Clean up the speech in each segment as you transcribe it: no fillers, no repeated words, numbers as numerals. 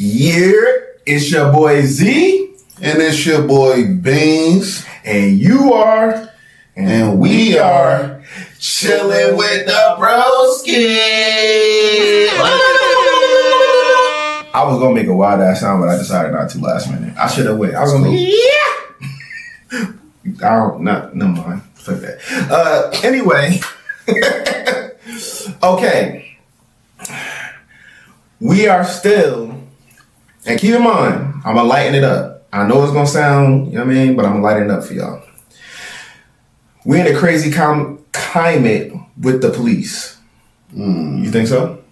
Yeah, it's your boy Z. And it's your boy Beans. And you are. And we are chilling with the broskis. I was going to make a wild ass sound, but I decided not to last minute. I should have went. I was going to never mind. Fuck that. Anyway. Okay. We are still, and keep in mind, I'm going to lighten it up. I know it's going to sound, you know what I mean, but I'm going to lighten it up for y'all. We're in a crazy climate with the police. You think so?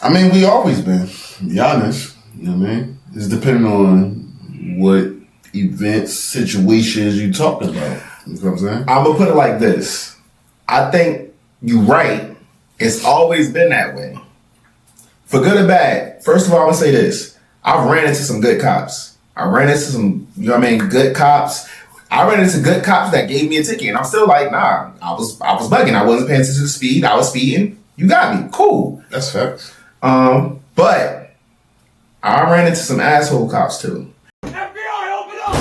I mean, we always been, to be honest. You know what I mean? It's depending on what events, situations you talking about. You know what I'm saying? I'm going to put it like this. I think you're right. It's always been that way. For good or bad, first of all, I'm going to say this. I've ran into some good cops. I ran into some, you know what I mean, good cops. I ran into good cops that gave me a ticket. And I'm still like, nah, I was bugging. I wasn't paying attention to the speed. I was speeding. You got me. Cool. That's facts. But I ran into some asshole cops too. FBI, open up!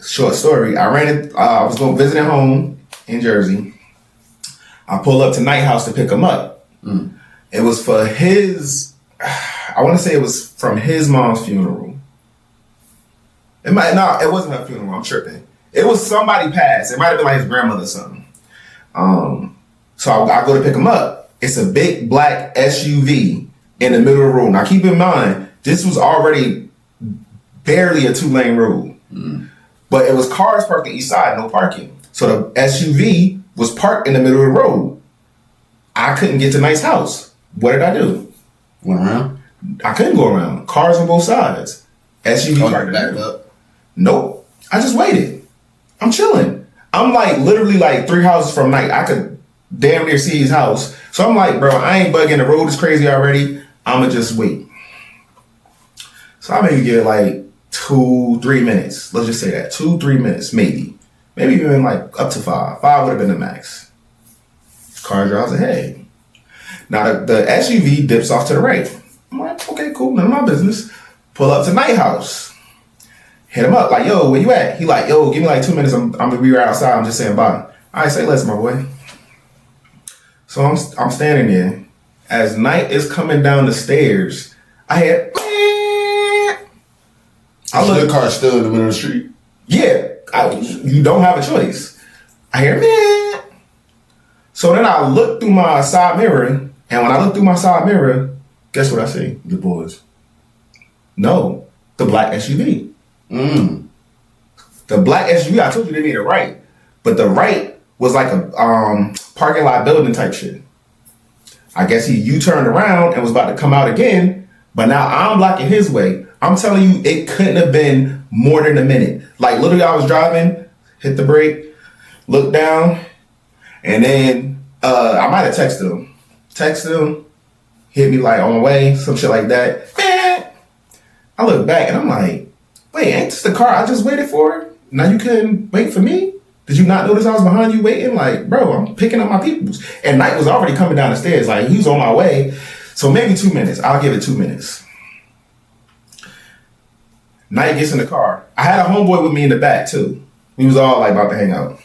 Short story. I was going visiting home in Jersey. I pull up to Night House to pick him up. It was for his, I want to say it was from his mom's funeral. It wasn't her funeral. I'm tripping. It was somebody passed. It might have been like his grandmother or something. So I go to pick him up. It's a big black SUV in the middle of the road. Now keep in mind, this was already barely a 2-lane road. But it was cars parked on each side, no parking. So the SUV was parked in the middle of the road. I couldn't get to Knight's house. What did I do? Went around? I couldn't go around. Cars on both sides. SUV parked back up? Nope. I just waited. I'm chilling. I'm like literally like 3 houses from Knight. I could damn near see his house. So I'm like, bro, I ain't bugging. The road is crazy already. I'ma just wait. So I maybe give it like 2-3 minutes. Let's just say that. 2-3 minutes, maybe. Maybe even like up to 5. 5 would have been the max. Car drives ahead. Now the SUV dips off to the right. I'm like, okay, cool, none of my business. Pull up to Night House. Hit him up, like, yo, where you at? He like, yo, give me like 2 minutes. I'm gonna be right outside. I'm just saying bye. All right, say less, my boy. So I'm standing there. As Night is coming down the stairs, I hear, The car's still in the middle of the street? Yeah, you don't have a choice. I hear, man. So then I look through my side mirror, and when I look through my side mirror, guess what I see? The boys. No, the black SUV. The black SUV, I told you they made it right. But the right was like a parking lot building type shit. I guess he U-turned around and was about to come out again, but now I'm blocking his way. I'm telling you, it couldn't have been more than a minute. Like literally I was driving, hit the brake, looked down, and then I might have texted him, hit me like on the way, some shit like that. I look back and I'm like, wait, ain't this the car I just waited for? Now you couldn't wait for me? Did you not notice I was behind you waiting? Like, bro, I'm picking up my peoples. And Knight was already coming down the stairs. Like, he was on my way. So maybe 2 minutes. I'll give it 2 minutes. Knight gets in the car. I had a homeboy with me in the back, too. We was all, like, about to hang out.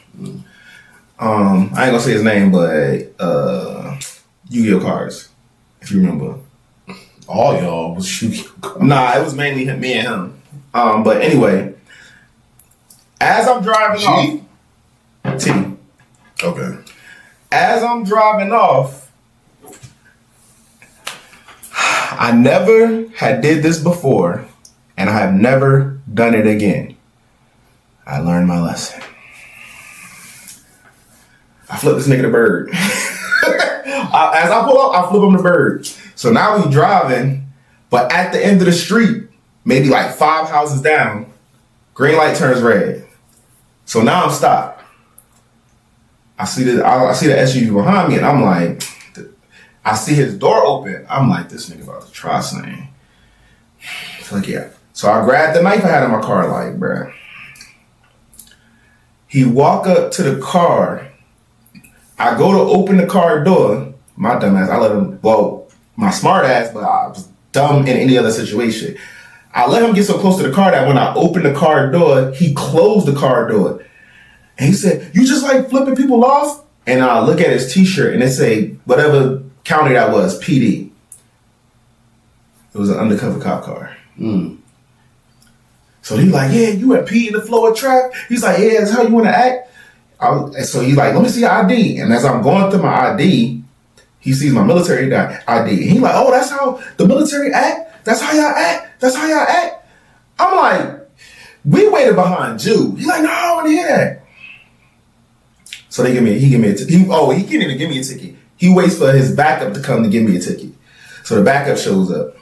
I ain't gonna say his name, but Yu-Gi-Oh cards, if you remember. All y'all was Yu-Gi-Oh cards. Nah, it was mainly me and him. But anyway, as I'm driving off, T. Okay. As I'm driving off, I never had did this before, and I have never done it again. I learned my lesson. I flip this nigga the bird. As I pull up, I flip him the bird. So now we driving, but at the end of the street, maybe like 5 houses down, green light turns red. So now I'm stopped. I see the SUV behind me, and I'm like, I see his door open. I'm like, this nigga about to try something. So like, yeah. So I grabbed the knife I had in my car, like, bruh. He walk up to the car. I go to open the car door. My dumb ass, I let him, well, my smart ass, but I was dumb in any other situation. I let him get so close to the car that when I opened the car door, he closed the car door. And he said, you just like flipping people off? And I look at his t-shirt and it say, whatever county that was, PD. It was an undercover cop car. So he's like, yeah, you had pee in the flow of traffic? He's like, yeah, that's how you want to act? So he's like, let me see your ID. And as I'm going through my ID, he sees my military ID. And he's like, oh, that's how the military act? That's how y'all act? That's how y'all act? I'm like, we waited behind you. He's like, no, I don't want to hear that. So he give me a ticket. He can't even give me a ticket. He waits for his backup to come to give me a ticket. So the backup shows up.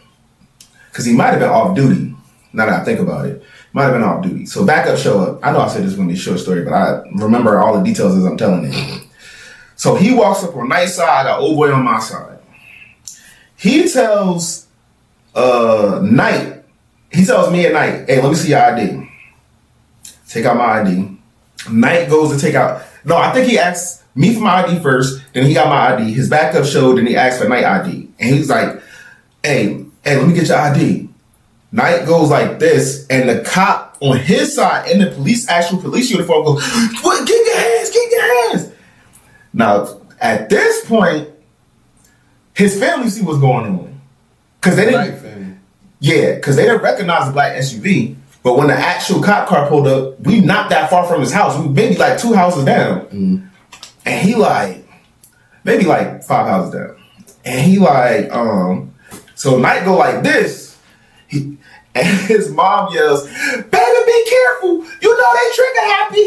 Because he might have been off duty. Now that I think about it. Might have been off duty. So backup show up. I know I said this was going to be a short story, but I remember all the details as I'm telling it. So he walks up on Knight's side. I got old boy on my side. He tells Knight. He tells me at Knight, hey, let me see your ID. Take out my ID. Knight goes to take out. No, I think he asked me for my ID first. Then he got my ID. His backup showed. Then he asked for Knight ID. And he's like, hey, let me get your ID. Knight goes like this, and the cop on his side in the actual police uniform goes, what? Get your hands. Now, at this point, his family see what's going on. Because they didn't recognize the black SUV. But when the actual cop car pulled up, we not that far from his house. We maybe like 2 houses down. And he like, maybe like 5 houses down. And he like, so Knight go like this. And his mom yells, baby, be careful. You know they trigger happy.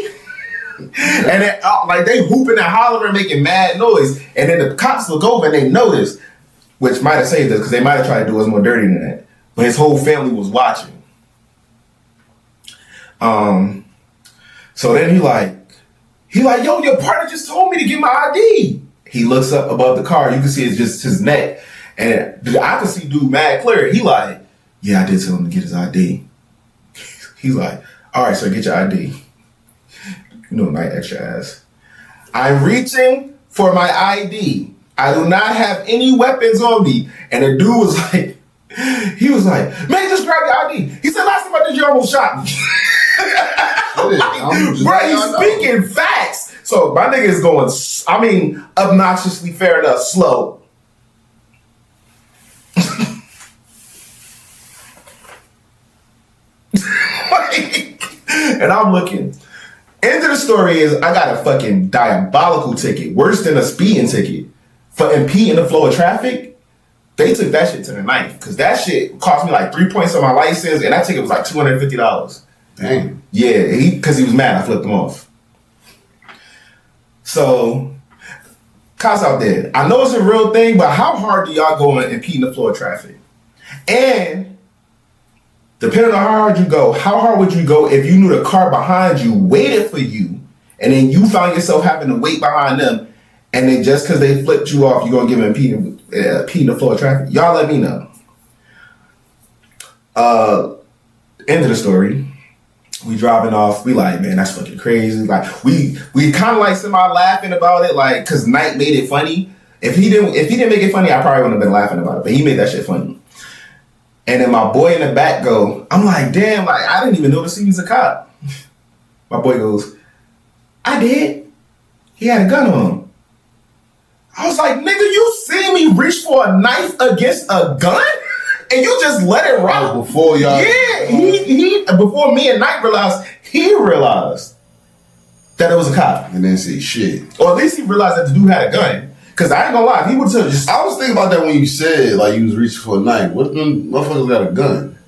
And then, like they hooping and hollering, making mad noise. And then the cops look over and they notice, which might have saved us because they might have tried to do us more dirty than that. But his whole family was watching. So then he like, yo, your partner just told me to get my ID. He looks up above the car. You can see it's just his neck. And I can see dude mad clear. He like, yeah, I did tell him to get his ID. He's like, all right, so get your ID. You know, Knight extra ass. I'm reaching for my ID. I do not have any weapons on me. And the dude was like, man, just grab your ID. He said, last time I did, you almost shot me. Bro, he's speaking facts. So my nigga is going, obnoxiously fair enough, slow. And I'm looking. End of the story is I got a fucking diabolical ticket, worse than a speeding ticket, for impeding the flow of traffic. They took that shit to the knife because that shit cost me like 3 points on my license, and that ticket was like $250. Dang. Yeah, because he was mad. I flipped him off. So, cops out there, I know it's a real thing, but how hard do y'all go on impeding the flow of traffic? And depending on how hard you go, how hard would you go if you knew the car behind you waited for you, and then you found yourself having to wait behind them, and then just because they flipped you off, you're going to give them impeding the flow of traffic? Y'all let me know. End of the story. We driving off. We like, man, that's fucking crazy. Like, we kind of like somebody laughing about it, like, because Knight made it funny. If he didn't make it funny, I probably wouldn't have been laughing about it, but he made that shit funny. And then my boy in the back I'm like, damn, like, I didn't even notice he was a cop. My boy goes, I did. He had a gun on him. I was like, nigga, you see me reach for a knife against a gun? And you just let it rock? Oh, before y'all. Yeah, he before me and Knight realized, he realized that it was a cop. And then say shit. Or at least he realized that the dude had a gun. Because I ain't gonna lie, he would have just... I was thinking about that when you said, like, you was reaching for a knife. What if them motherfuckers got a gun?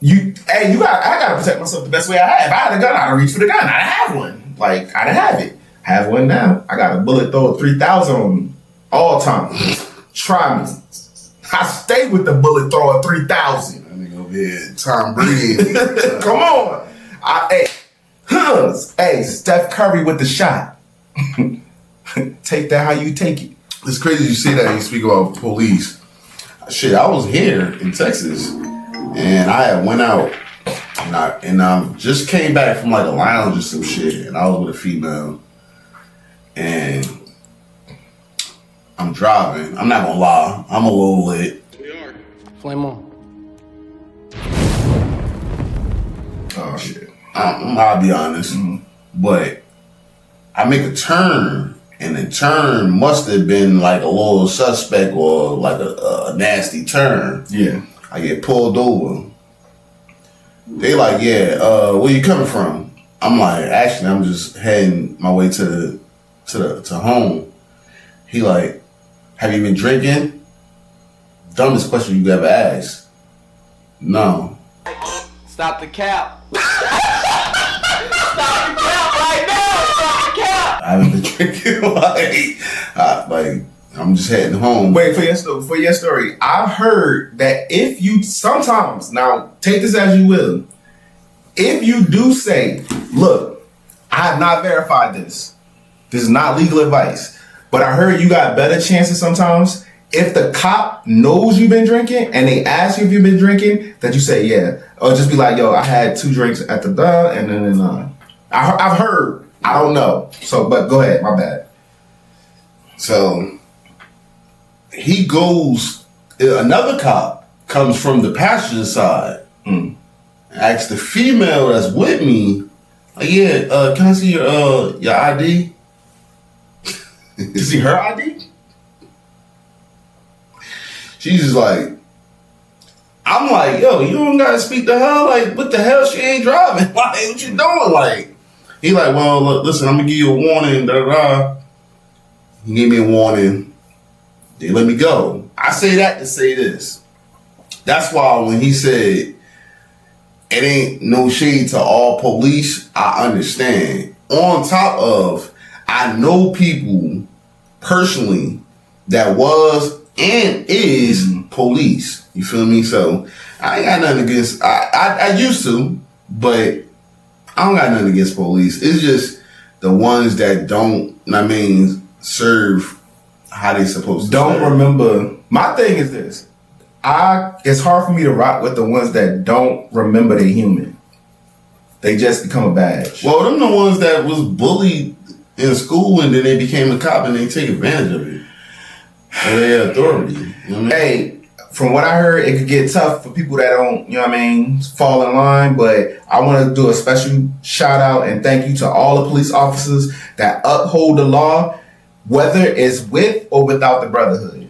I gotta protect myself the best way I have. If I had a gun, I'd have reached for the gun. I'd have one. Like, I'd have it. Have one now. I got a bullet thrower 3000 on me. All time. Try me. I stay with the bullet thrower 3000. That nigga over here, Tom Brady. Come on. Hey, Steph Curry with the shot. Take that how you take it. It's crazy you say that and you speak about police. Shit, I was here in Texas and I had went out And I just came back from like a lounge or some shit, and I was with a female, and I'm driving. I'm not gonna lie, I'm a little lit. We are. Flame on. Oh shit. I'll be honest, but I make a turn, and the turn must have been like a little suspect or like a nasty turn. Yeah. I get pulled over. They like, yeah, where you coming from? I'm like, actually, I'm just heading my way to home. He like, have you been drinking? Dumbest question you ever asked. No. Stop the cap. Stop the cap right now. Stop the cap. I haven't been drinking. like, I'm just heading home. Wait, for your story, I've heard that if you sometimes, now take this as you will, if you do say, look, I have not verified this. This is not legal advice. But I heard you got better chances sometimes if the cop knows you've been drinking and they ask you if you've been drinking, that you say yeah. Or just be like, yo, I had 2 drinks at the and then I've heard. I don't know. So, but go ahead. My bad. So he goes, another cop comes from the passenger side. Asks the female that's with me, like, yeah, can I see your ID? You see her ID? She's just like, I'm like, yo, you don't gotta speak to her. Like, what the hell? She ain't driving. Like, what you doing? Like, he like, well, look, listen, I'm gonna give you a warning. Da da da. He gave me a warning. They let me go. I say that to say this. That's why when he said it ain't no shade to all police, I understand. On top of, I know people personally that was and is police. You feel me? So I ain't got nothing against. I used to, but I don't got nothing against police. It's just the ones that don't. I mean, serve how they supposed to. Don't serve. remember. My thing is this. It's hard for me to rock with the ones that don't remember they're human. They just become a badge. Well, them the ones that was bullied in school and then they became a cop and they take advantage of it. Or they had authority. You know what I mean? Hey, from what I heard, it could get tough for people that don't, you know what I mean, fall in line. But I want to do a special shout out and thank you to all the police officers that uphold the law, whether it's with or without the brotherhood.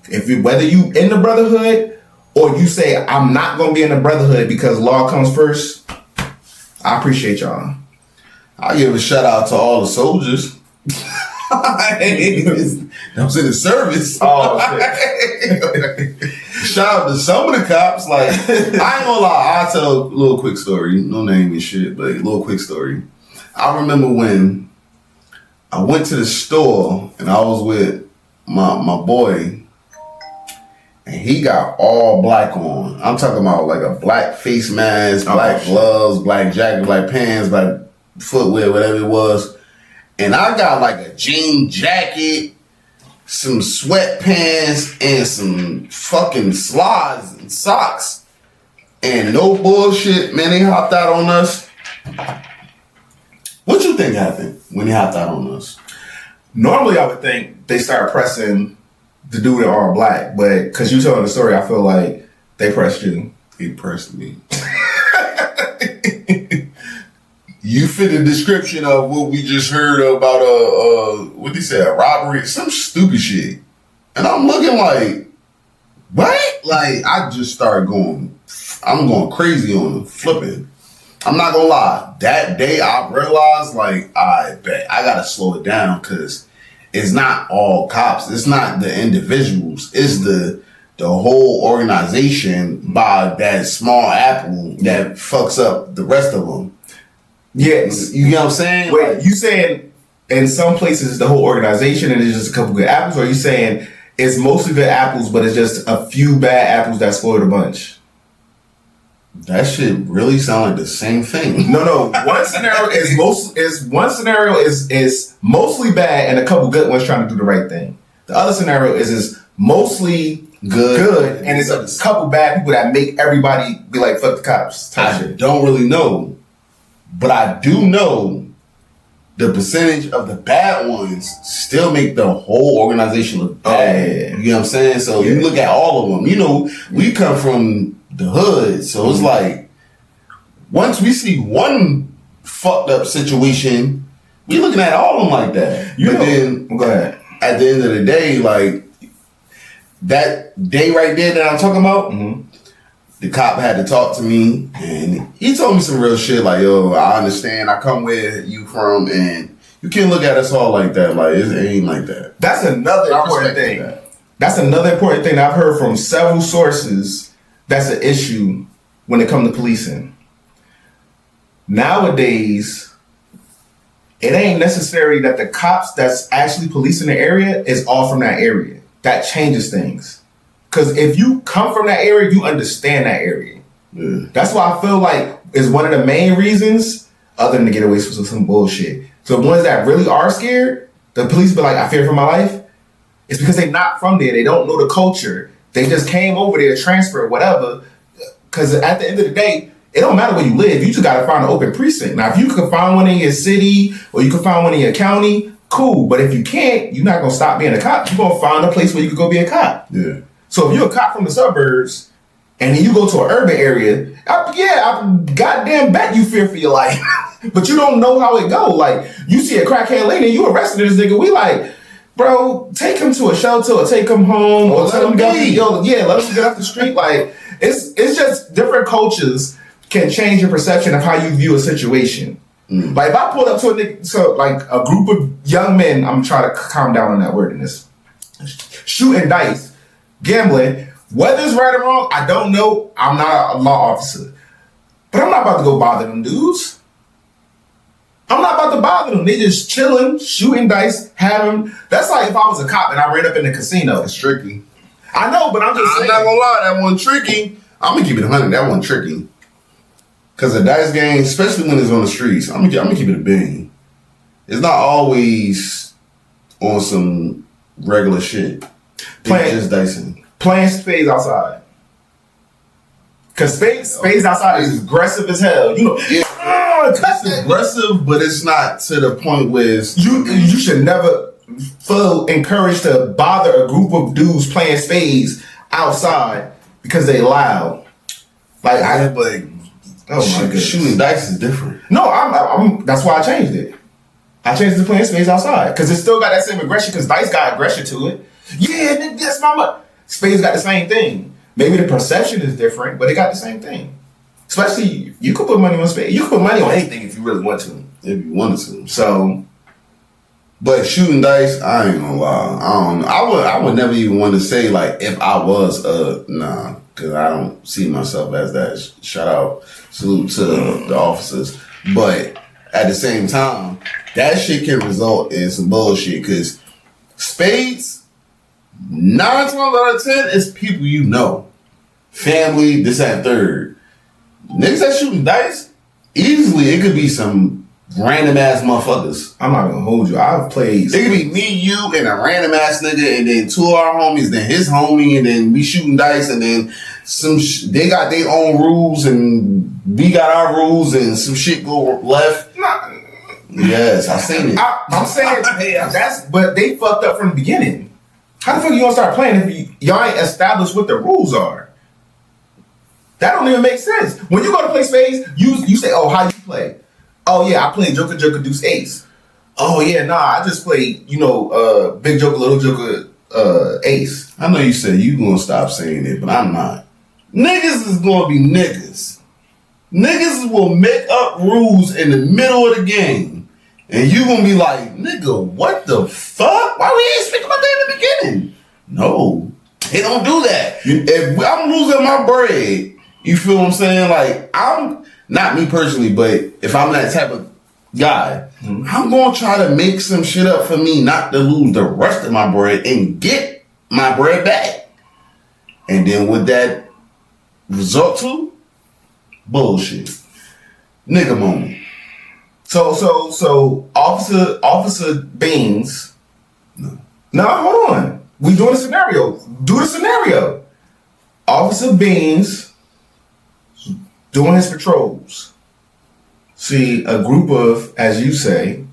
Whether you in the brotherhood or you say, I'm not going to be in the brotherhood because law comes first, I appreciate y'all. I'll give a shout out to all the soldiers. That was in the service. Oh, shit. Shout out to some of the cops. Like, I ain't gonna lie, I'll tell a little quick story. No name and shit, but a little quick story. I remember when I went to the store and I was with my boy, and he got all black on. I'm talking about like a black face mask, black gloves, black jacket, black pants, black footwear, whatever it was. And I got like a jean jacket, some sweatpants, and some fucking slides and socks. And no bullshit, man, they hopped out on us. What you think happened when they hopped out on us? Normally, I would think they start pressing the dude in all black, but because you telling the story, I feel like they pressed you. He pressed me. You fit the description of what we just heard about what they said, a robbery, some stupid shit. And I'm looking like, what? Like, I just started I'm going crazy on them, flipping. I'm not gonna lie. That day I realized, like, I bet I gotta slow it down because it's not all cops. It's not the individuals. It's the whole organization by that small apple that fucks up the rest of them. Yes. You know what I'm saying? Wait, you saying in some places it's the whole organization and it's just a couple good apples, or are you saying it's mostly good apples but it's just a few bad apples that spoiled a bunch? That shit really sound like the same thing. No. One scenario is mostly bad and a couple good ones trying to do the right thing. The other scenario is mostly good, and it's a couple bad people that make everybody be like, fuck the cops. I don't really know, but I do know the percentage of the bad ones still make the whole organization look bad. You know what I'm saying? So you look at all of them. You know, we come from the hood, so it's like once we see one fucked up situation, we looking at all of them like that. Then go ahead. At the end of the day, like that day right there that I'm talking about, the cop had to talk to me, and he told me some real shit like, yo, I understand, I come where you from, and you can't look at us all like that. Like, it ain't like that. That's another important thing. That's another important thing that I've heard from several sources that's an issue when it comes to policing. Nowadays, it ain't necessary that the cops that's actually policing the area is all from that area. That changes things. Because if you come from that area, you understand that area. Yeah. That's why I feel like is one of the main reasons, other than to get away from some bullshit. So the ones that really are scared, the police be like, I fear for my life. It's because they're not from there. They don't know the culture. They just came over there, transferred, whatever. Because at the end of the day, it don't matter where you live. You just got to find an open precinct. Now, if you can find one in your city or you can find one in your county, cool. But if you can't, you're not going to stop being a cop. You're going to find a place where you can go be a cop. Yeah. So if you're a cop from the suburbs and then you go to an urban area, I goddamn bet you fear for your life. But you don't know how it go. Like, you see a crackhead lady and you arrested this nigga. We like, bro, take him to a shelter or take him home or let him get off the street. Like, it's just different cultures can change your perception of how you view a situation. Like, if I pulled up to a nigga, so like a group of young men, I'm trying to calm down on that wordiness, shooting dice, gambling, whether it's right or wrong, I don't know. I'm not a law officer. But I'm not about to go bother them dudes. I'm not about to bother them. They just chilling, shooting dice, having. That's like if I was a cop and I ran up in the casino. It's tricky. I know, but I'm saying. Not gonna lie, that one tricky. I'm gonna keep it 100. That one tricky. Cause the dice game, especially when it's on the streets, I'm gonna keep it a bean. It's not always on some regular shit. Playing just dicing. Playing spades outside. Cause spades outside is aggressive as hell. You know, it's aggressive, but it's not to the point where you should never feel encouraged to bother a group of dudes playing spades outside because they loud. Like oh my goodness. Shooting dice is different. No, I'm that's why I changed it. I changed it to playing spades outside because it still got that same aggression. Because dice got aggression to it. Yeah, that's my money. Spades got the same thing. Maybe the perception is different, but it got the same thing. Especially, you could put money on spades. You could put money on anything if you really want to. If you wanted to. So, but shooting dice, I ain't gonna lie. I don't know. I would never even want to say like if I was nah, because I don't see myself as that. Shout out, salute to the officers. But at the same time, that shit can result in some bullshit because spades. 9 times out of 10 is people you know. Family, this, that, third. Niggas that shooting dice, easily it could be some random ass motherfuckers. I'm not gonna hold you. I've played. It could be me, you, and a random ass nigga, and then 2 of our homies, then his homie, and then we shooting dice, and then they got their own rules, and we got our rules, and some shit go left. Yes, I seen it. I'm saying but they fucked up from the beginning. How the fuck you gonna start playing if y'all ain't established what the rules are? That don't even make sense. When you go to play spades, you say, oh, how you play? Oh yeah, I play Joker, Deuce, Ace. Oh yeah, nah, I just play, Big Joker, Little Joker, Ace. I know you said you gonna stop saying it, but I'm not. Niggas is gonna be niggas. Niggas will make up rules in the middle of the game. And you gonna be like, nigga, what the fuck? Why we ain't speak about that in the beginning? No, they don't do that. If I'm losing my bread, you feel what I'm saying? Like, I'm, not me personally, but if I'm that type of guy, I'm gonna try to make some shit up for me not to lose the rest of my bread and get my bread back. And then what that result to? Bullshit. Nigga moment. So Officer Beans. No, hold on. We doing a scenario. Do the scenario. Officer Beans doing his patrols. See a group of, as you say,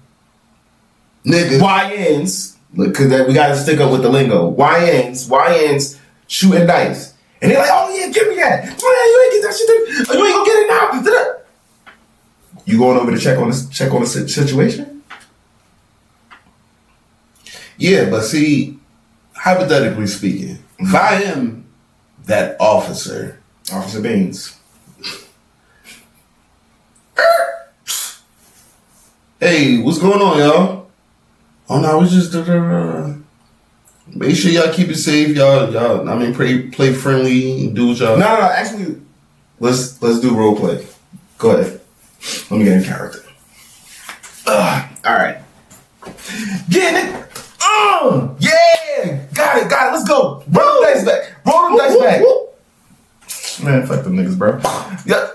niggas, YNs. Look, cause we gotta stick up with the lingo. YNs shooting dice, and they're like, "Oh yeah, give me that. Oh yeah, you ain't get that shit. You ain't gonna get it now." You going over to check on the situation? Yeah, but see, hypothetically speaking, if I am that officer, Officer Beans. Hey, what's going on, y'all? Oh no, we just make sure y'all keep it safe, y'all. I mean, play friendly, do what y'all. No. Actually, let's do role play. Go ahead. Let me get in character. All right. Get it. Yeah. Got it. Let's go. Roll the dice back. Man, fuck them niggas, bro. Yeah.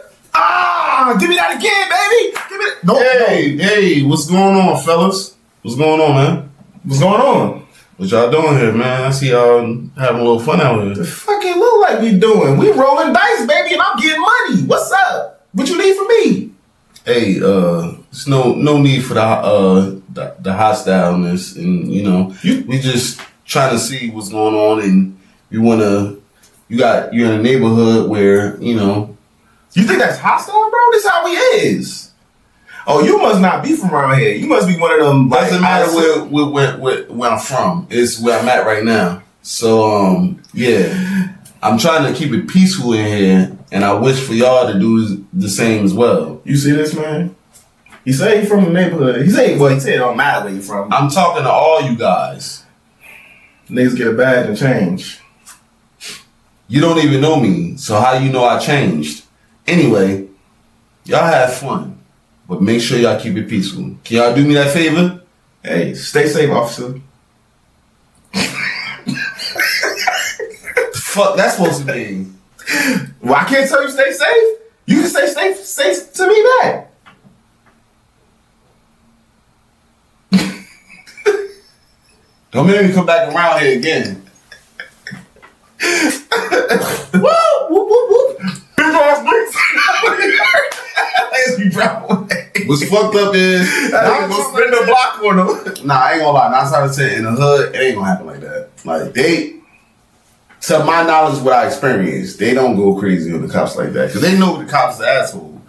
Give me that again, baby. Give me that. No. Hey, what's going on, fellas? What's going on, man? What's going on? What y'all doing here, man? I see y'all having a little fun out here. The fuck it look like we doing? We rolling dice, baby, and I'm getting money. What's up? What you need from me? Hey, there's no need for the hostileness, and we just trying to see what's going on, and you're in a neighborhood where You think that's hostile, bro? This how we is. Oh, you must not be from around here. You must be one of them. Doesn't matter where I'm from. It's where I'm at right now. So yeah, I'm trying to keep it peaceful in here, and I wish for y'all to do the same as well. You see this, man? He say he from the neighborhood. He said it don't matter where you from. I'm talking to all you guys. Niggas get a badge and change. You don't even know me, so how you know I changed? Anyway, y'all have fun, but make sure y'all keep it peaceful. Can y'all do me that favor? Hey, stay safe, officer. Fuck, that's supposed to mean. Well, I can't tell you stay safe. You can say safe to me back. Don't make me come back around here again. Whoop, whoop, whoop, whoop. Big ass bricks. What's fucked up is I'm gonna spin the block on them. Nah, I ain't gonna lie. 9 out of 10 in the hood, it ain't gonna happen like that. Like to my knowledge, what I experienced, they don't go crazy on the cops like that because they know the cops are asshole.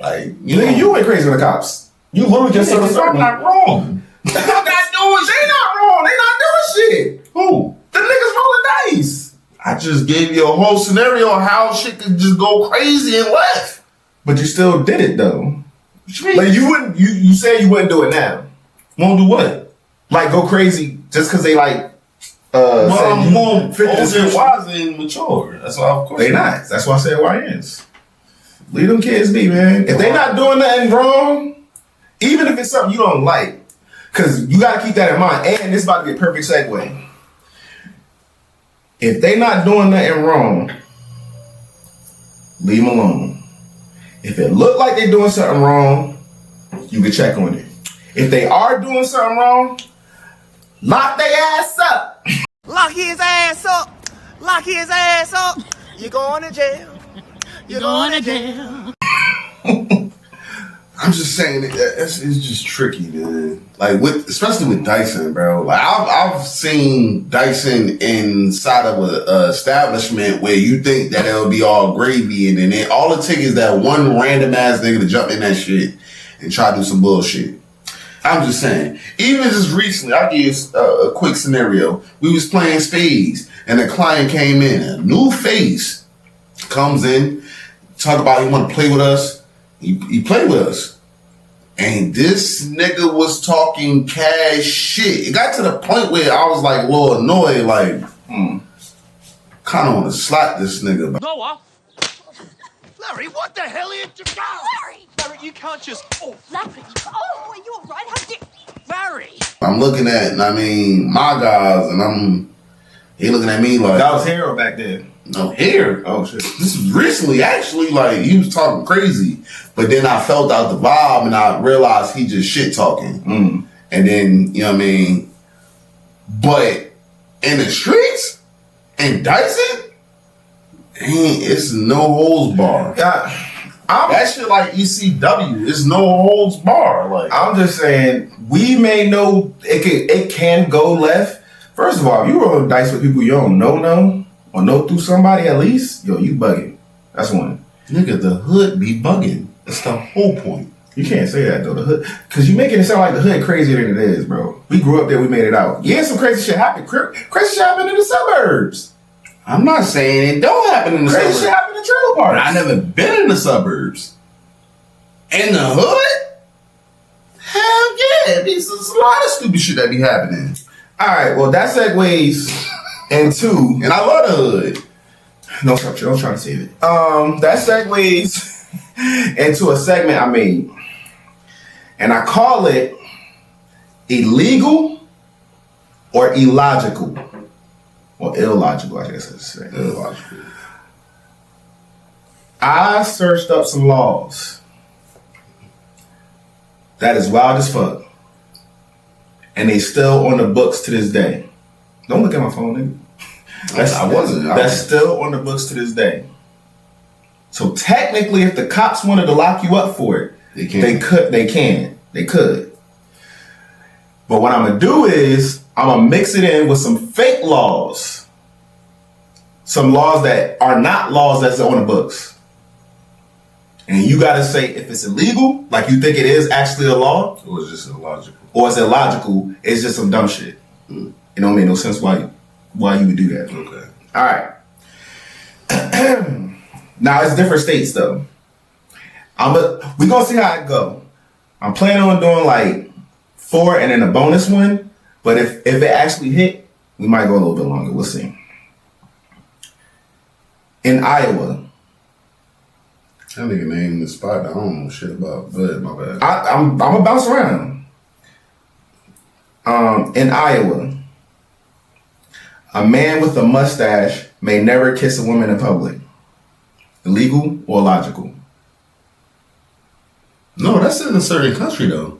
Like you went crazy on the cops. You literally just said I'm not wrong. They not wrong. They not doing shit. Who? The niggas rolling dice. I just gave you a whole scenario on how shit could just go crazy and left. But you still did it though. What you mean? Like you wouldn't. You said you wouldn't do it now. Won't do what? Like go crazy just because they like. Well, I'm more fit the older, description. wise, and mature. That's why, of course. They not. That's why I said YNs. Leave them kids be, man. If they not doing nothing wrong, even if it's something you don't like, because you got to keep that in mind. And this is about to be a perfect segue. If they not doing nothing wrong, leave them alone. If it look like they doing something wrong, you can check on it. If they are doing something wrong, lock their ass up. Lock his ass up. Lock his ass up. You're going to jail. You're going to jail. I'm just saying it's just tricky, man. Like especially with Dyson, bro. Like I've seen Dyson inside of a establishment where you think that it'll be all gravy, and then all it takes is that one random ass nigga to jump in that shit and try to do some bullshit. I'm just saying. Even just recently, I'll give you a quick scenario. We was playing spades, and a client came in. A new face comes in, talk about he want to play with us. He played with us. And this nigga was talking cash shit. It got to the point where I was like a little annoyed, like, kind of want to slap this nigga. Noah! Larry, what the hell are you doing? Larry, you can't just... Oh, Larry! Oh, are you alright? How did you... Larry! I'm looking at, my guys, and he looking at me like... That was here or back then? No, here. Oh, shit. This was recently, actually, like, he was talking crazy. But then I felt out the vibe, and I realized he just shit talking. And then, you know what I mean? But in the streets in Dyson, it's no holds bar. That shit like ECW. It's no holds bar. Like I'm just saying, we may know it can go left. First of all, if you roll dice with people you don't know or know through somebody at least, yo, you bugging. That's one. Nigga, the hood be bugging. That's the whole point. You can't say that though. The hood, because you making it sound like the hood crazier than it is, bro. We grew up there, we made it out. Yeah, some crazy shit happened. Crazy shit happened in the suburbs. I'm not saying it don't happen in the Crazy suburbs. shit happened in trailer parks. I never been in the suburbs. In the hood? Hell yeah. There's a lot of stupid shit that be happening. All right, well, that segues into... And I love the hood. No, stop, don't try to save it. That segues into a segment I made. And I call it illegal or illogical. Or illogical, I guess I should say. Illogical. I searched up some laws that is wild as fuck. And they still on the books to this day. Don't look at my phone, nigga. I wasn't. That's still on the books to this day. So technically, if the cops wanted to lock you up for it, they could. But what I'm gonna do is I'm gonna mix it in with some fake laws. Some laws that are not laws that's on the books. And you gotta say if it's illegal, like you think it is actually a law, Or it's just illogical. or it's illogical, it's just some dumb shit. It don't make no sense why you would do that. Okay. All right. Now it's different states though. We gonna see how it go. I'm planning on doing like 4 and then a bonus one. But if it actually hit, we might go a little bit longer. We'll see. In Iowa. That nigga named the spot I don't know shit about. But my bad. I'm gonna bounce around. In Iowa, a man with a mustache may never kiss a woman in public. Illegal or logical? No, that's in a certain country though.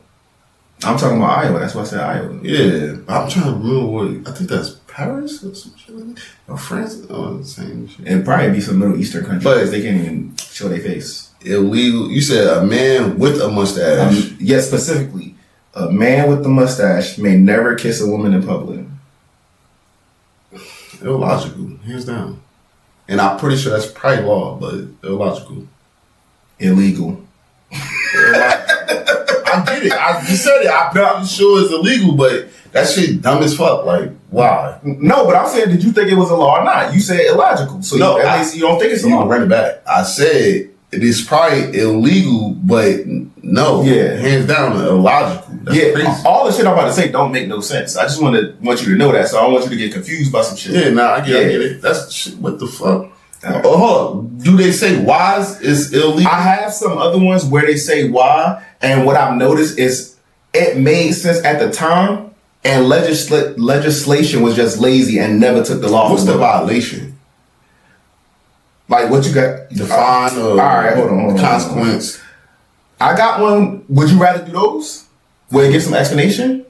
I'm talking about Iowa. That's why I said Iowa. Yeah. I'm trying to remember what I think that's Paris or some shit like that. Or France. Oh, the same shit. It'd probably be some Middle Eastern country But- because they can't even show their face. Illegal. You said a man with a mustache. Yes, specifically, a man with a mustache may never kiss a woman in public. Illogical, hands down. And I'm pretty sure that's probably law, but illogical. Illegal. I get it. I just said it. I'm pretty sure it's illegal, but that shit dumb as fuck. Like, why? No, but I'm saying, did you think it was a law or not? You said illogical, so No, at least you don't think it's a You law. can run it back. I said it is probably illegal, but no. Yeah. Hands down, illogical. That's crazy. all the shit I'm about to say don't make no sense. I just want you to know that, so I don't want you to get confused by some shit. Yeah, nah, I get Yeah. it. That's shit. What the fuck? Right. Oh, hold on. Do they say why is illegal? I have some other ones where they say why, and what I've noticed is it made sense at the time, and legislation was just lazy and never took the law. What's the violation? Like what you got? The fine or all right, hold on. consequence? I got one. Would you rather do those? Where it gives some explanation?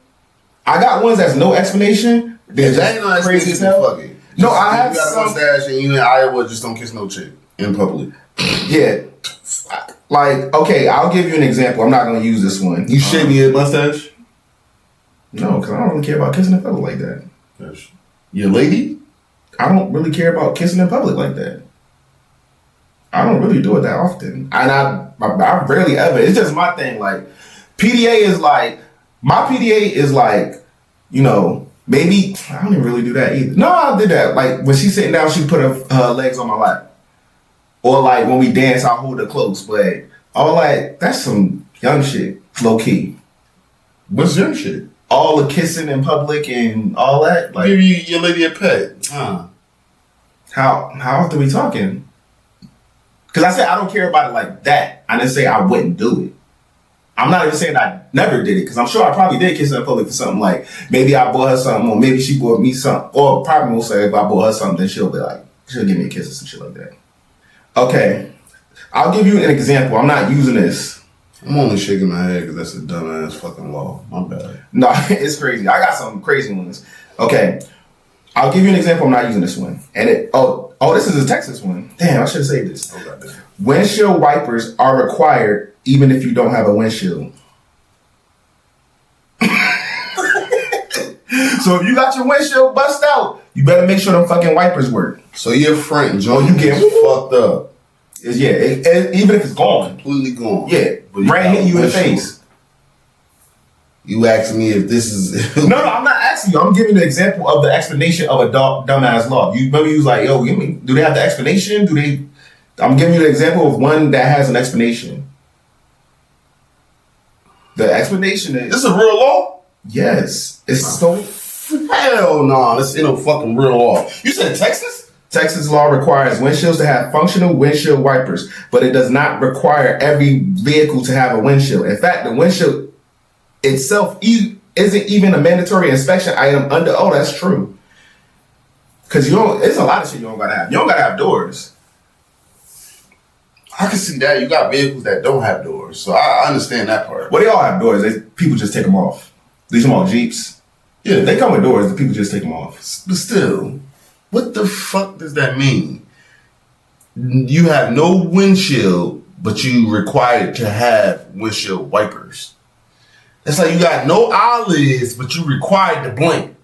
I got ones that's no explanation. If that ain't no crazy explanation, as hell. fuck it. No, Just, I if have you got some- a mustache and you in Iowa, just don't kiss no chick in public. Yeah. Like, okay, I'll give you an example. I'm not going to use this one. You shave your mustache? No, because I don't really care about kissing in public like that. Your lady? I don't really care about kissing in public like that. I don't really do it that often. And I rarely ever. It's just my thing. Like, PDA is like, my PDA is like, you know, maybe, I don't even really do that either. No, I did that. Like, when she's sitting down, she put her legs on my lap. Or like, when we dance, I'll hold her close. But all that, that's some young shit, low key. What's your shit? All the kissing in public and all that. Like, Give your lady a pet. Huh. how often we talking? Because I said I don't care about it like that. I didn't say I wouldn't do it. I'm not even saying I never did it, because I'm sure I probably did kiss her in public for something. Like, maybe I bought her something, or maybe she bought me something. Or probably most likely if I bought her something, then she'll be like, she'll give me a kiss or some shit like that. Okay. I'll give you an example. I'm not using this. I'm only shaking my head because that's a dumbass fucking law. My bad. No, it's crazy. I got some crazy ones. Okay. I'll give you an example. I'm not using this one. And this is a Texas one. Damn, I should have saved this. Windshield wipers are required even if you don't have a windshield. So if you got your windshield bust out, you better make sure them fucking wipers work. So your front joint you get fucked up. Even if it's gone. Completely gone. Yeah. Rain hitting you in the face. You asking me if this is... No, I'm not asking you. I'm giving the example of the explanation of a dumbass law. You remember you was like, yo, do they have the explanation? I'm giving you the example of one that has an explanation. The explanation is... This is a real law? Yes. It's so... Hell no, this ain't no fucking real law. You said Texas? Texas law requires windshields to have functional windshield wipers, but it does not require every vehicle to have a windshield. In fact, the windshield itself isn't even a mandatory inspection item under... Oh, that's true. Because it's a lot of shit you don't gotta have. You don't gotta have doors. I can see that. You got vehicles that don't have doors, so I understand that part. Well, they all have doors. People just take them off. These small Jeeps. Yeah, they come with doors. The people just take them off. But still, what the fuck does that mean? You have no windshield, but you required to have windshield wipers. It's like you got no eyelids, but you required to blink.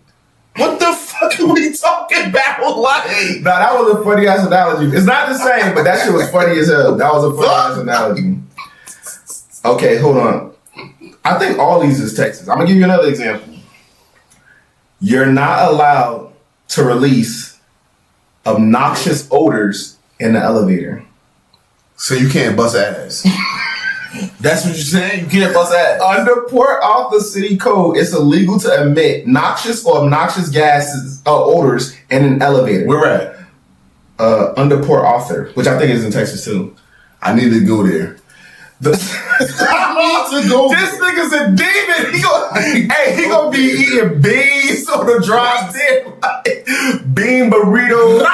What the fuck are we talking about? Like, nah, that was a funny ass analogy. It's not the same, but that shit was funny as hell. That was a funny ass analogy. Okay, hold on. I think all these is Texas. I'm gonna give you another example. You're not allowed to release obnoxious odors in the elevator. So you can't bust ass. That's what you're saying? You can't bust ass. Under Port Arthur City Code, it's illegal to emit noxious or obnoxious gases or odors in an elevator. Where at? Under Port Arthur, which I think is in Texas too. I need to go there. I need to go. This nigga's a demon. He gonna be eating beans on the drive there. Bean burrito.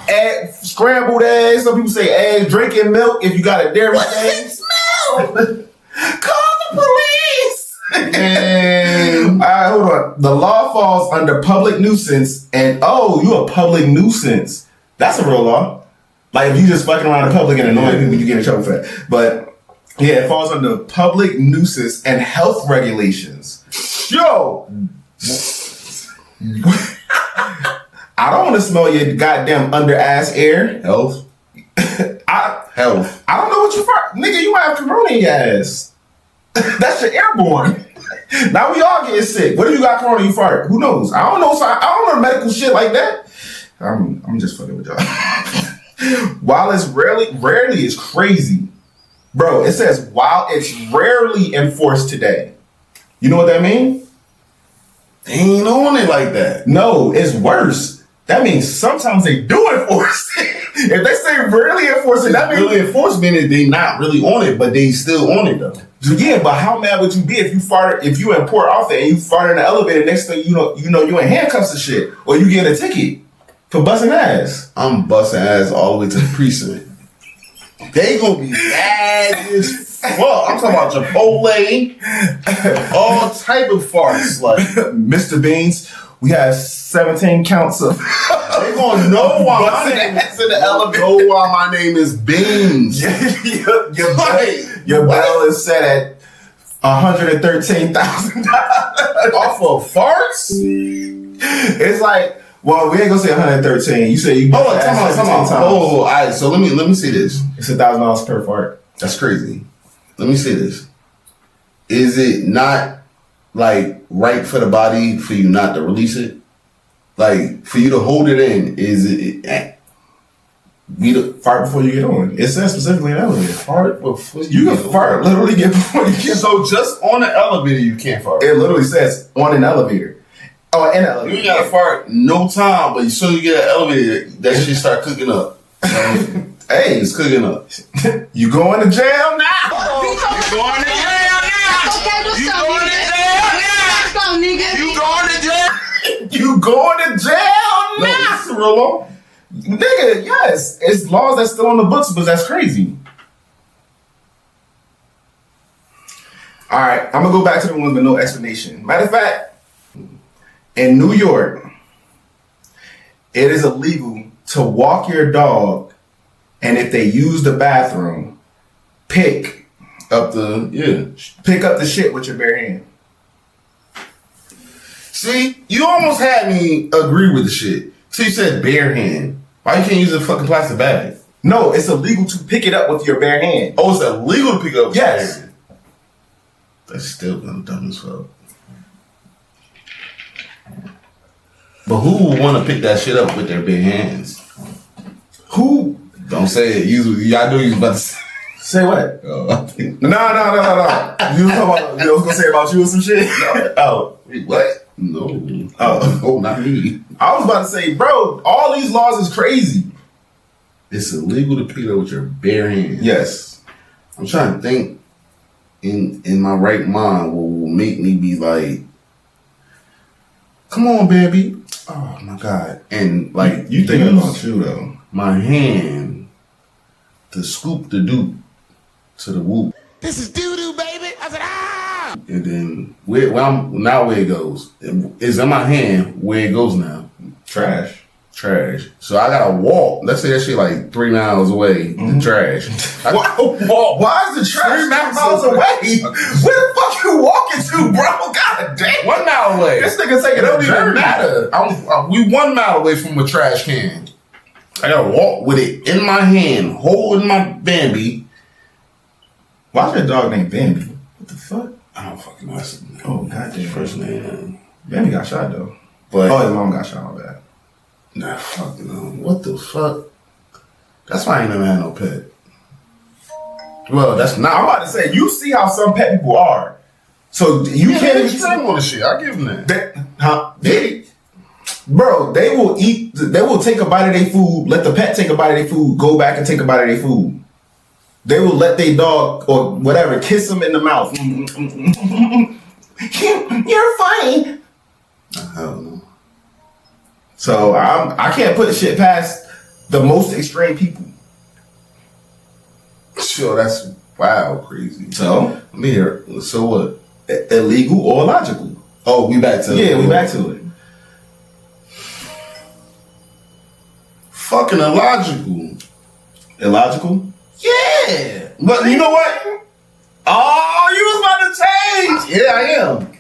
Egg, scrambled eggs. Some people say eggs. Drinking milk if you got a dairy egg. Smell. Call the police. All right, hold on. The law falls under public nuisance, and you a public nuisance. That's a real law. Like if you just fucking around in public and annoying people, you get in trouble for that. But yeah, it falls under public nuisance and health regulations. Yo, I don't want to smell your goddamn under ass air. Health. Health. I don't know what you fart, nigga. You might have corona in your ass. That's your airborne. Now we all getting sick. What if you got corona? You fart? Who knows? I don't know. So I don't know medical shit like that. I'm just fucking with y'all. While it's rarely is crazy, bro. It says while it's rarely enforced today. You know what that means? They ain't on it like that. No, it's worse. That means sometimes they do enforce it. If they say rarely enforce it, that means really enforced meaning they not really on it, but they still on it though. Yeah, but how mad would you be if you in Port Arthur and you fart in the elevator? Next thing you know you in handcuffs and shit, or you get a ticket for busting ass. I'm busting ass all the way to the precinct. They gonna be mad as fuck. I'm talking about Chipotle, all type of farts. Like Mr. Beans, we have 17 counts of. They gonna know why my name is in the elevator. Know why my name is Beans. Your bill is set at $113,000 off of farts. It's like. Well, we ain't gonna say 113. You say you. Hold on, come on. Oh, all right. So let me see this. It's $1,000 per fart. That's crazy. Let me see this. Is it not like right for the body for you not to release it? Like for you to hold it in? Is it? Fart before you get on. It says specifically in the elevator. Fart before you can fart. Literally get before you get. So just on the elevator you can't fart. It literally says on an elevator. Oh, in an elevator. You gotta fart no time, but as soon as you get an elevator, that shit start cooking up. Hey, it's cooking up. You going to jail now? You going to jail now? You going to jail now? You going to jail? You going to jail now? This is a real law. Nigga, yes. It's laws that's still on the books, but that's crazy. All right, I'm going to go back to the ones with no explanation. Matter of fact, in New York, it is illegal to walk your dog, and if they use the bathroom, pick up the shit with your bare hand. See, you almost had me agree with the shit. So you said bare hand. Why you can't use a fucking plastic bag? No, it's illegal to pick it up with your bare hand. Oh, it's illegal to pick up with your bare Yes. hand. That's still kind of dumb as fuck. But who would want to pick that shit up with their bare hands? Who? Don't say it. I knew you was about to say. Say what? Oh, No. You was talking about, you was gonna say about you or some shit? No. Oh. wait, what? No. Oh, not me. I was about to say, bro, all these laws is crazy. It's illegal to pick it up with your bare hands. Yes. I'm trying to think in my right mind what will make me be like, come on, baby. Oh my God. And like You thinking about you though. my hand to scoop the dupe to the whoop. This is doo-doo, baby. I said, ah! And then where it goes. It's in my hand where it goes now. Trash. So I gotta walk. Let's say that shit like 3 miles away. The trash. Why is the trash 3 miles away? Where the fuck you walking to, bro? God damn. 1 mile away. This nigga taking It don't a even journey. matter. We 1 mile away from a trash can. I gotta walk with it in my hand, holding my Bambi. Why's your dog named Bambi? What the fuck? I don't fucking know. Oh, goddamn. First name. Bambi got shot though. But his mom got shot, my bad. nah, fuck no. What the fuck? That's why I ain't never had no pet. Well, that's not. I'm about to say, you see how some pet people are. So you can't even extreme on the shit. I give them that. Bro, they will take a bite of their food, let the pet take a bite of their food, go back and take a bite of their food. They will let their dog or whatever kiss them in the mouth. You're funny. Hell no. So I can't put shit past the most extreme people. Sure, that's wild, crazy. So let me hear. So what? Illegal or illogical? Oh, we back to it. Yeah, we back to it. Fucking illogical. Illogical? Yeah. But you know what? Oh, you was about to change. Yeah, I am.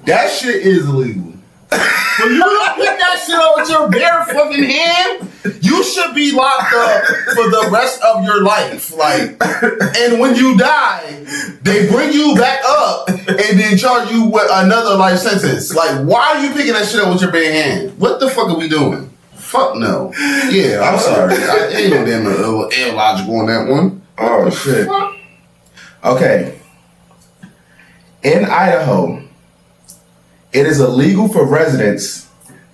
That shit is illegal. When you don't pick that shit up with your bare fucking hand, you should be locked up for the rest of your life. Like, and when you die, they bring you back up and then charge you with another life sentence. Like, why are you picking that shit up with your bare hand? What the fuck are we doing? Fuck no. Yeah, I'm sorry. Ain't no damn illogical on that one. Oh shit. Okay. In Idaho, it is illegal for residents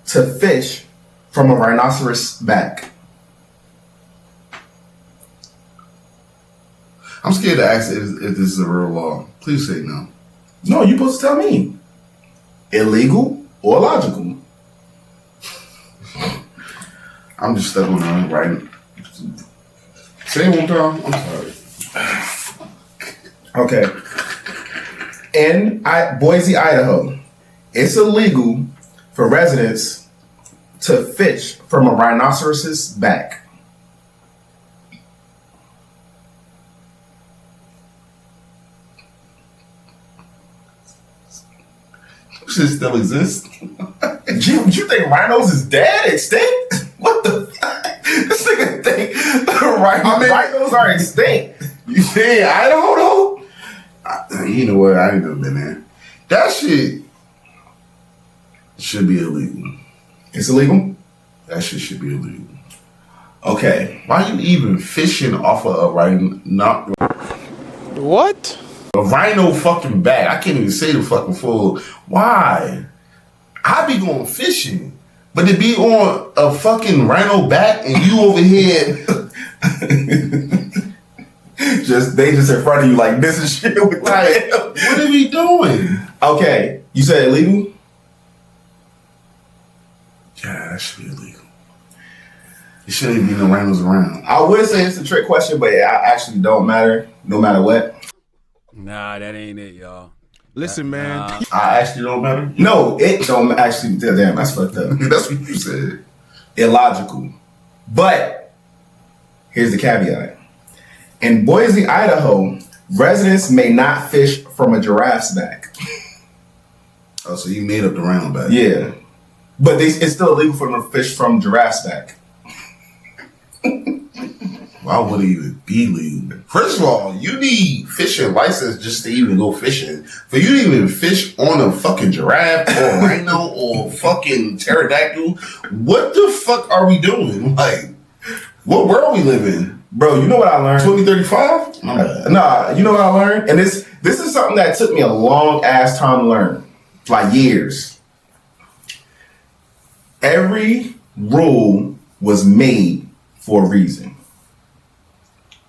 to fish from a rhinoceros back. I'm scared to ask if this is a real law. Please say no. No, you're supposed to tell me. Illegal or logical? I'm just stuck on that right. Say it one time. I'm sorry. Okay. In Boise, Idaho, it's illegal for residents to fish from a rhinoceros's back. Shit still exists. You think rhinos is dead, extinct? What the fuck? This nigga think rhinos are extinct. You say Idaho though? You know what? I ain't never been there. That shit should be illegal. It's illegal? That shit should be illegal. Okay. Why you even fishing off of a rhino? What? A rhino fucking back. I can't even say the fucking full. Why? I be going fishing, but to be on a fucking rhino back and you over here, they just in front of you like this is shit. With like, what are we doing? Okay, you said illegal. Yeah, that should be illegal. It shouldn't be no rhinos around. I would say it's a trick question, but it actually don't matter, no matter what. Nah, that ain't it, y'all. Listen, man. I actually don't matter. No, it don't actually. Damn, that's fucked up. That's what you said. illogical. But here's the caveat. In Boise, Idaho, residents may not fish from a giraffe's back. Oh, so you made up the roundabout. Yeah. But it's still illegal for them to fish from giraffe's back. Why would it even be legal? First of all, you need fishing license just to even go fishing. For you to even fish on a fucking giraffe or rhino or fucking pterodactyl, what the fuck are we doing? Like, what world we live in? Bro, you know what I learned? 2035? Nah, you know what I learned? And this is something that took me a long ass time to learn. Like years. Every rule was made for a reason.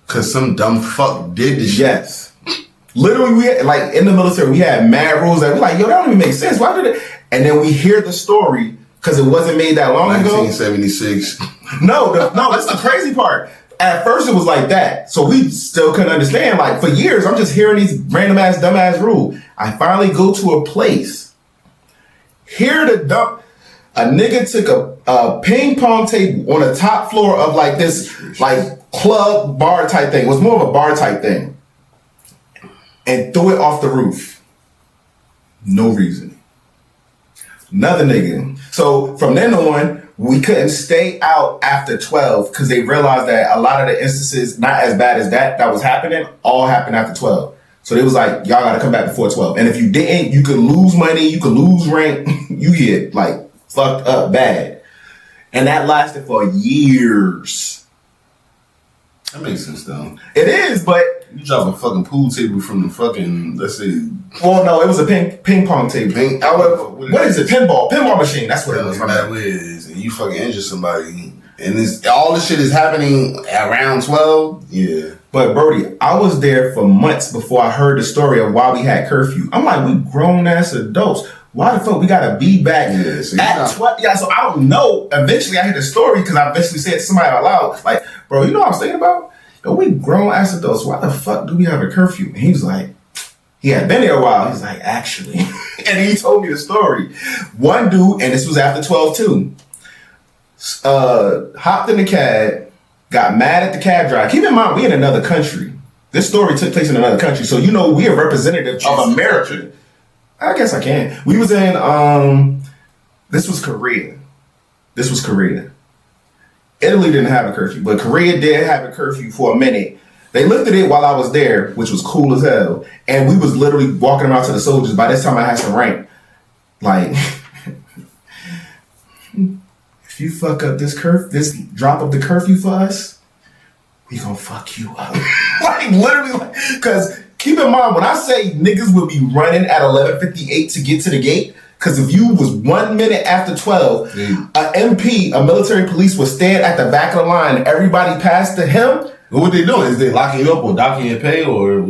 Cause some dumb fuck did this shit. Yes. Literally, we had, like in the military, we had mad rules that we're like, yo, that don't even make sense. Why did it? And then we hear the story because it wasn't made that long ago. 1976. No, that's the crazy part. At first, it was like that. So we still couldn't understand. Like for years, I'm just hearing these random ass, dumb ass rules. I finally go to a place. Here to dump. A nigga took a ping pong table on the top floor of like this, like club bar type thing. It was more of a bar type thing. And threw it off the roof. No reason. Another nigga. So from then on, we couldn't stay out after 12 because they realized that a lot of the instances, not as bad as that was happening, all happened after 12. So they was like, y'all gotta come back before 12. And if you didn't, you could lose money, you could lose rank, you get like fucked up bad. And that lasted for years. That makes sense though. It is, but you drop a fucking pool table from the fucking, let's say. Well, no, it was a ping pong table. What is it? Pinball machine. That's what it was. That is, and you fucking injure somebody, and all this shit is happening around 12. Yeah. But Brody, I was there for months before I heard the story of why we had curfew. I'm like, we grown ass adults. Why the fuck we gotta be back at 12? Yeah, so I don't know. Eventually I heard the story because I eventually said to somebody out loud, like, bro, you know what I was thinking about? Yo, we grown ass adults. Why the fuck do we have a curfew? And he was like, he had been there a while. He's like, actually. And he told me the story. One dude, and this was after 12 too, hopped in the cab, got mad at the cab driver. Keep in mind, we in another country. This story took place in another country. So, you know, we are representative of America. I guess I can. We was in, this was Korea. Italy didn't have a curfew, but Korea did have a curfew for a minute. They lifted it while I was there, which was cool as hell. And we was literally walking around to the soldiers. By this time I had some rank. Like, if you fuck up this drop of the curfew for us, we gonna fuck you up. Like, literally, because keep in mind, when I say niggas will be running at 11:58 to get to the gate, because if you was 1 minute after 12, a MP, a military police, would stand at the back of the line. Everybody passed to him. What they doing? Is they locking you up or docking your pay, or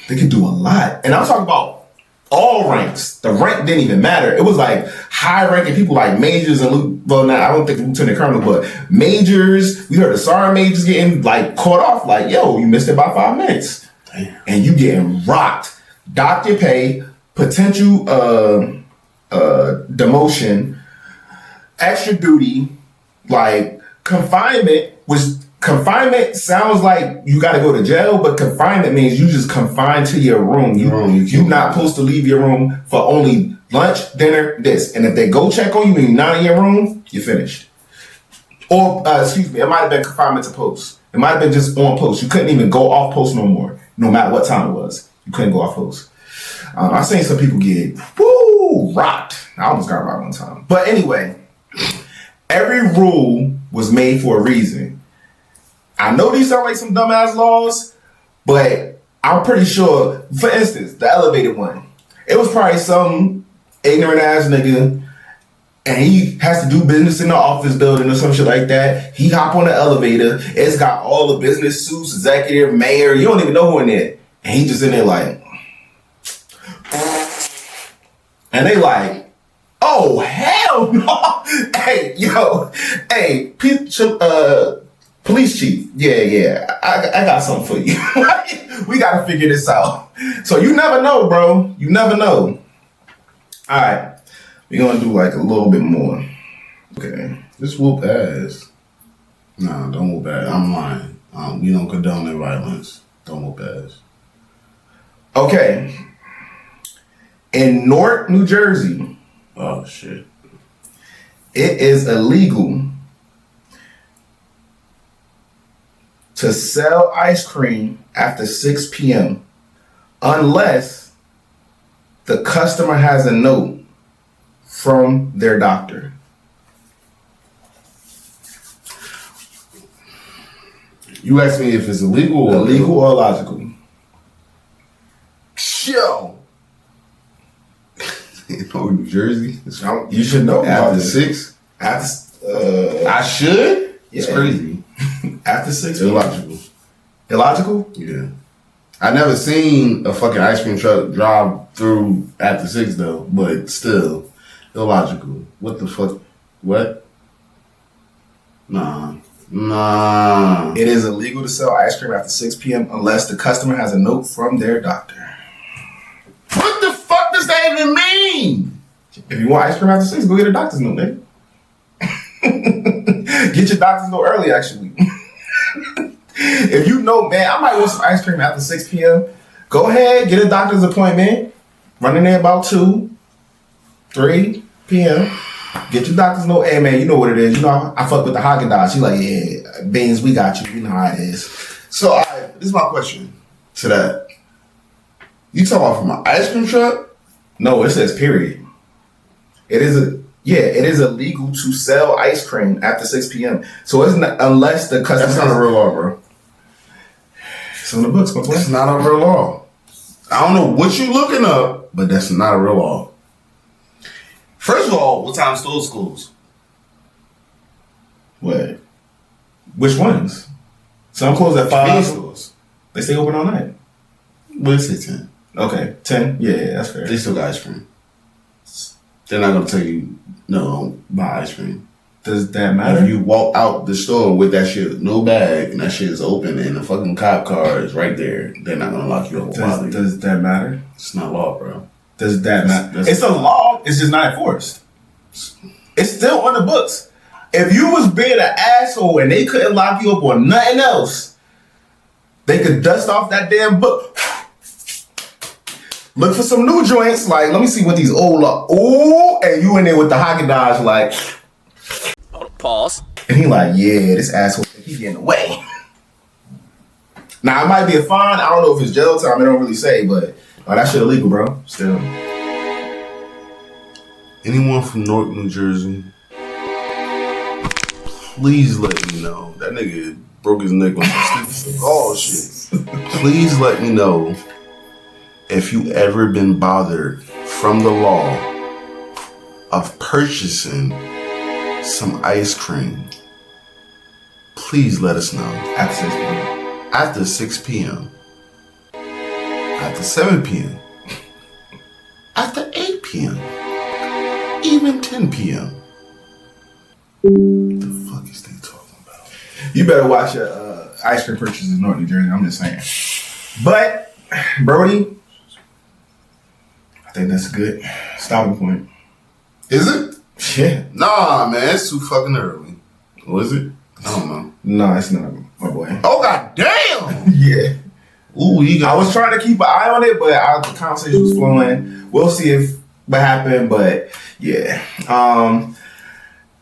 they can do a lot? And I'm talking about all ranks. The rank didn't even matter. It was like high ranking people like majors and well, now I don't think lieutenant colonel, but majors. We heard the sergeant majors getting like caught off. Like, yo, you missed it by 5 minutes. Damn. And you getting rocked. Dock your pay, potential demotion, extra duty, like confinement. Confinement sounds like you got to go to jail, but confinement means you just confined to your room. You're not supposed to leave your room for only lunch, dinner, this. And if they go check on you and you're not in your room, you're finished. Or, excuse me, it might have been confinement to post. It might have been just on post. You couldn't even go off post no more, no matter what time it was. You couldn't go off post. I've seen some people get, rocked. I almost got rocked one time. But anyway, every rule was made for a reason. I know these sound like some dumbass laws, but I'm pretty sure, for instance, the elevated one, it was probably some ignorant ass nigga and he has to do business in the office building or some shit like that. He hop on the elevator. It's got all the business suits, executive, mayor. You don't even know who in there. And he just in there like, and they like, oh, hell no. Hey, yo, hey, police chief, yeah, I got something for you. We got to figure this out. So you never know, bro. You never know. All right. We're going to do like a little bit more. Okay. Just whoop ass. Nah, don't whoop ass. I'm lying. We don't condone that violence. Don't whoop ass. Okay. In Newark, New Jersey, Oh shit. it is illegal to sell ice cream after 6 p.m. unless the customer has a note from their doctor. You asked me if it's illegal or Illegal or illogical? Yo. In New Jersey, You should know about after this. 6. I should. It's Yeah. crazy. After 6 It's p.m. illogical. Illogical? Yeah. I never seen a fucking ice cream truck drive through after 6 though, but still illogical. What the fuck? What? Nah. It is illegal to sell ice cream after 6 p.m. unless the customer has a note from their doctor. What the fuck does that even mean? If you want ice cream after 6, go get a doctor's note, nigga. Get your doctor's note early, actually. If you know, man, I might want some ice cream after 6 p.m., go ahead, get a doctor's appointment. Run in there about 2, 3 p.m. Get your doctor's note. Hey, man, you know what it is. You know, I fuck with the Haagen-Dazs. She like, yeah, Beans, we got you. You know how it is. So, this is my question to that. You talking about from an ice cream truck? No, it says period. It is illegal to sell ice cream after 6 p.m. So it's not, unless the customer. That's not a real law, bro. It's on the books, my boy. That's not a real law. I don't know what you looking up, but that's not a real law. First of all, what time stores close? What? Which ones? Some close at 5. Convenience stores. They stay open all night. Let's say 10. Okay, 10. Yeah, that's fair. They still got ice cream. They're not gonna tell you no, don't buy ice cream. Does that matter? If you walk out the store with that shit, no bag, and that shit is open, and the fucking cop car is right there, they're not gonna lock you up. Does that matter? It's not law, bro. Does that matter? That's- It's a law. It's just not enforced. It's still on the books. If you was being an asshole and they couldn't lock you up on nothing else, they could dust off that damn book. Look for some new joints. Like, let me see what these old are. Ooh, and you in there with the Haagen-Dazs, like. Pause. And he like, yeah, this asshole, he getting away. Now, it might be a fine. I don't know if it's jail time. It don't really say, but that shit illegal, bro. Still. Anyone from Newark, New Jersey, please let me know. That nigga broke his neck on some stupid oh shit. Please let me know if you ever been bothered from the law of purchasing some ice cream. Please let us know. After 6 p.m. After 6 p.m. After 7 p.m. After 8 p.m. Even 10 p.m. What the fuck is they talking about? You better watch your ice cream purchases in North New Jersey. I'm just saying. But, Brody, I think that's a good stopping point. Is it? Yeah. Nah, man, it's too fucking early. Or is it? I don't know. No, it's not, my boy. Oh, god damn! Yeah. Ooh, you got I was trying to keep an eye on it, but the conversation was flowing. We'll see if what happened, but yeah.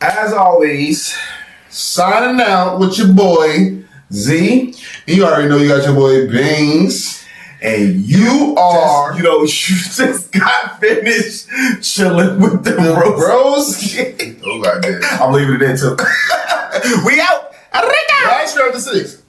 As always, signing out with your boy Z. You already know you got your boy Beans. And you are, you just got finished chilling with the bros. Oh, god damn. I'm leaving it in too. We out. Ice cream after 6.